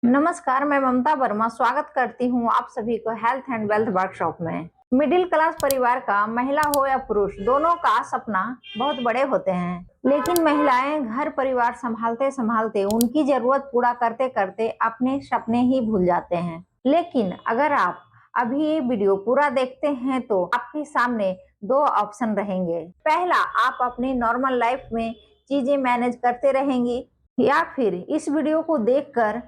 नमस्कार, मैं ममता वर्मा स्वागत करती हूँ आप सभी को हेल्थ एंड वेल्थ वर्कशॉप में। मिडिल क्लास परिवार का महिला हो या पुरुष दोनों का सपना बहुत बड़े होते हैं, लेकिन महिलाएं घर परिवार संभालते संभालते उनकी जरूरत पूरा करते करते अपने सपने ही भूल जाते हैं। लेकिन अगर आप अभी ये वीडियो पूरा देखते हैं तो आपके सामने दो ऑप्शन रहेंगे। पहला, आप अपनी नॉर्मल लाइफ में चीजें मैनेज करते रहेंगी, या फिर इस वीडियो को देखकर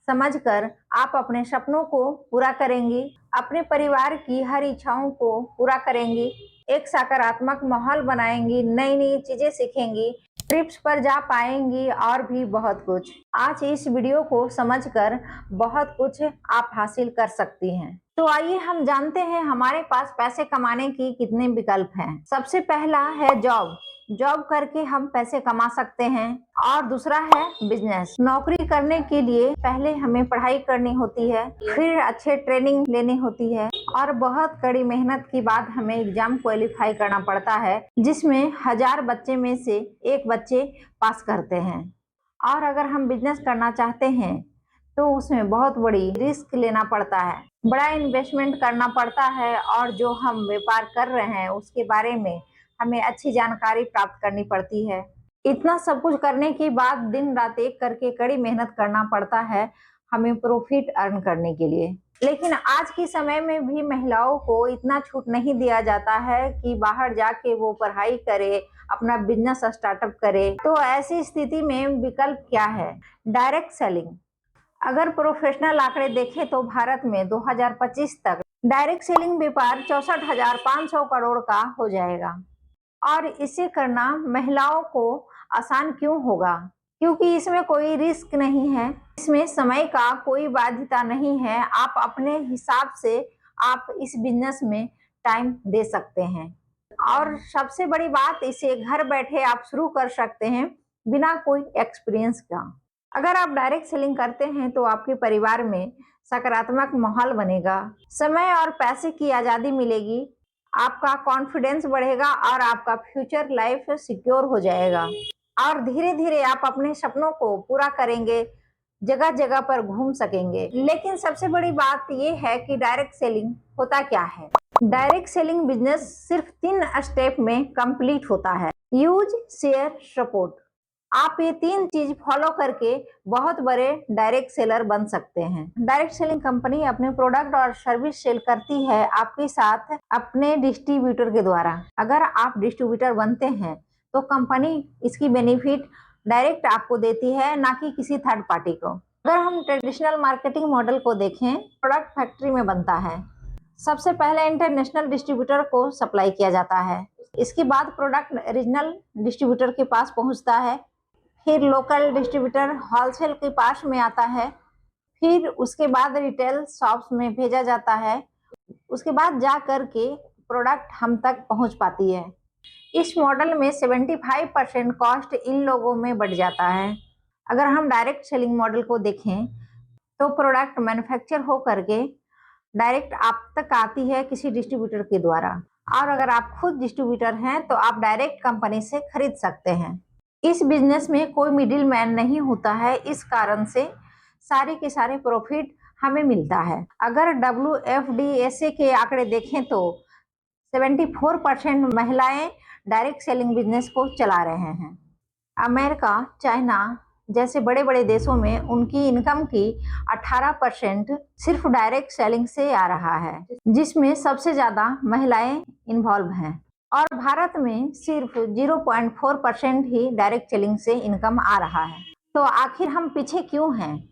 समझकर आप अपने सपनों को पूरा करेंगी, अपने परिवार की हर इच्छाओं को पूरा करेंगी, एक सकारात्मक माहौल बनाएंगी, नई नई चीजें सीखेंगी, ट्रिप्स पर जा पाएंगी और भी बहुत कुछ। आज इस वीडियो को समझकर बहुत कुछ आप हासिल कर सकती हैं। तो आइए हम जानते हैं हमारे पास पैसे कमाने की कितने विकल्प हैं। सबसे पहला है जॉब। जॉब करके हम पैसे कमा सकते हैं। और दूसरा है बिजनेस। नौकरी करने के लिए पहले हमें पढ़ाई करनी होती है, फिर अच्छे ट्रेनिंग लेनी होती है और बहुत कड़ी मेहनत के बाद हमें एग्जाम क्वालिफाई करना पड़ता है, जिसमें 1000 बच्चे में से एक बच्चे पास करते हैं। और अगर हम बिजनेस करना चाहते हैं तो उसमें बहुत बड़ी रिस्क लेना पड़ता है, बड़ा इन्वेस्टमेंट करना पड़ता है और जो हम व्यापार कर रहे हैं उसके बारे में हमें अच्छी जानकारी प्राप्त करनी पड़ती है। इतना सब कुछ करने के बाद दिन रात एक करके कड़ी मेहनत करना पड़ता है हमें प्रॉफिट अर्न करने के लिए। लेकिन आज के समय में भी महिलाओं को इतना छूट नहीं दिया जाता है कि बाहर जाके वो पढ़ाई करे, अपना बिजनेस स्टार्टअप करे। तो ऐसी स्थिति में विकल्प क्या है? Direct selling. अगर प्रोफेशनल आंकड़े देखें तो भारत में 2025 तक डायरेक्ट सेलिंग व्यापार 64,500 करोड़ का हो जाएगा। और इसे करना महिलाओं को आसान क्यों होगा? क्योंकि इसमें कोई रिस्क नहीं है, इसमें समय का कोई बाध्यता नहीं है। आप अपने हिसाब से आप इस बिजनेस में टाइम दे सकते हैं और सबसे बड़ी बात, इसे घर बैठे आप शुरू कर सकते हैं बिना कोई एक्सपीरियंस का। अगर आप डायरेक्ट सेलिंग करते हैं तो आपके परिवार में सकारात्मक माहौल बनेगा, समय और पैसे की आज़ादी मिलेगी, आपका कॉन्फिडेंस बढ़ेगा और आपका फ्यूचर लाइफ सिक्योर हो जाएगा। और धीरे धीरे आप अपने सपनों को पूरा करेंगे, जगह जगह पर घूम सकेंगे। लेकिन सबसे बड़ी बात यह है कि डायरेक्ट सेलिंग होता क्या है। डायरेक्ट सेलिंग बिजनेस सिर्फ 3 स्टेप में कंप्लीट होता है। Use, share, support. आप ये 3 चीज फॉलो करके बहुत बड़े डायरेक्ट सेलर बन सकते हैं। डायरेक्ट सेलिंग कंपनी अपने प्रोडक्ट और सर्विस सेल करती है आपके साथ अपने डिस्ट्रीब्यूटर के द्वारा। अगर आप डिस्ट्रीब्यूटर बनते हैं तो कंपनी इसकी बेनिफिट डायरेक्ट आपको देती है, ना कि किसी थर्ड पार्टी को। अगर हम ट्रेडिशनल मार्केटिंग मॉडल को देखें, प्रोडक्ट फैक्ट्री में बनता है। सबसे पहले इंटरनेशनल डिस्ट्रीब्यूटर को सप्लाई किया जाता है, इसके बाद प्रोडक्ट रीजनल डिस्ट्रीब्यूटर के पास पहुंचता है, फिर लोकल डिस्ट्रीब्यूटर होलसेल के पास में आता है, फिर उसके बाद रिटेल शॉप्स में भेजा जाता है, उसके बाद जा कर के प्रोडक्ट हम तक पहुंच पाती है। इस मॉडल में 75% कॉस्ट इन लोगों में बढ़ जाता है। अगर हम डायरेक्ट सेलिंग मॉडल को देखें तो प्रोडक्ट मैन्युफैक्चर हो करके डायरेक्ट आप तक आती है किसी डिस्ट्रीब्यूटर के द्वारा। और अगर आप खुद डिस्ट्रीब्यूटर हैं तो आप डायरेक्ट कंपनी से खरीद सकते हैं। इस बिजनेस में कोई मिडिल मैन नहीं होता है, इस कारण से सारे के सारे प्रॉफिट हमें मिलता है। अगर WFDSA के आंकड़े देखें तो 74% महिलाएं डायरेक्ट सेलिंग बिजनेस को चला रहे हैं। अमेरिका, चाइना जैसे बड़े बड़े देशों में उनकी इनकम की 18% सिर्फ डायरेक्ट सेलिंग से आ रहा है, जिसमें सबसे ज्यादा महिलाएं इन्वॉल्व हैं। और भारत में सिर्फ 0.4% ही डायरेक्ट सेलिंग से इनकम आ रहा है। तो आखिर हम पीछे क्यों हैं?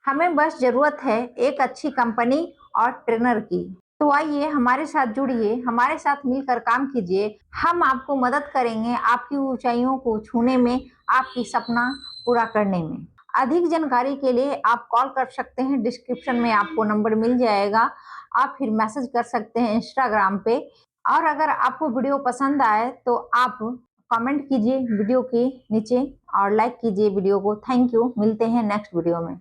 हमें बस जरूरत है एक अच्छी कंपनी और ट्रेनर की। तो आइए हमारे साथ जुड़िए, हमारे साथ मिलकर काम कीजिए। हम आपको मदद करेंगे आपकी ऊंचाइयों को छूने में, आपकी सपना पूरा करने में। अधिक जानकारी के लिए आप कॉल कर सकते हैं, डिस्क्रिप्शन में आपको नंबर मिल जाएगा। आप फिर मैसेज कर सकते हैं इंस्टाग्राम पे। और अगर आपको वीडियो पसंद आए तो आप कमेंट कीजिए वीडियो के नीचे और लाइक कीजिए वीडियो को। थैंक यू, मिलते हैं नेक्स्ट वीडियो में।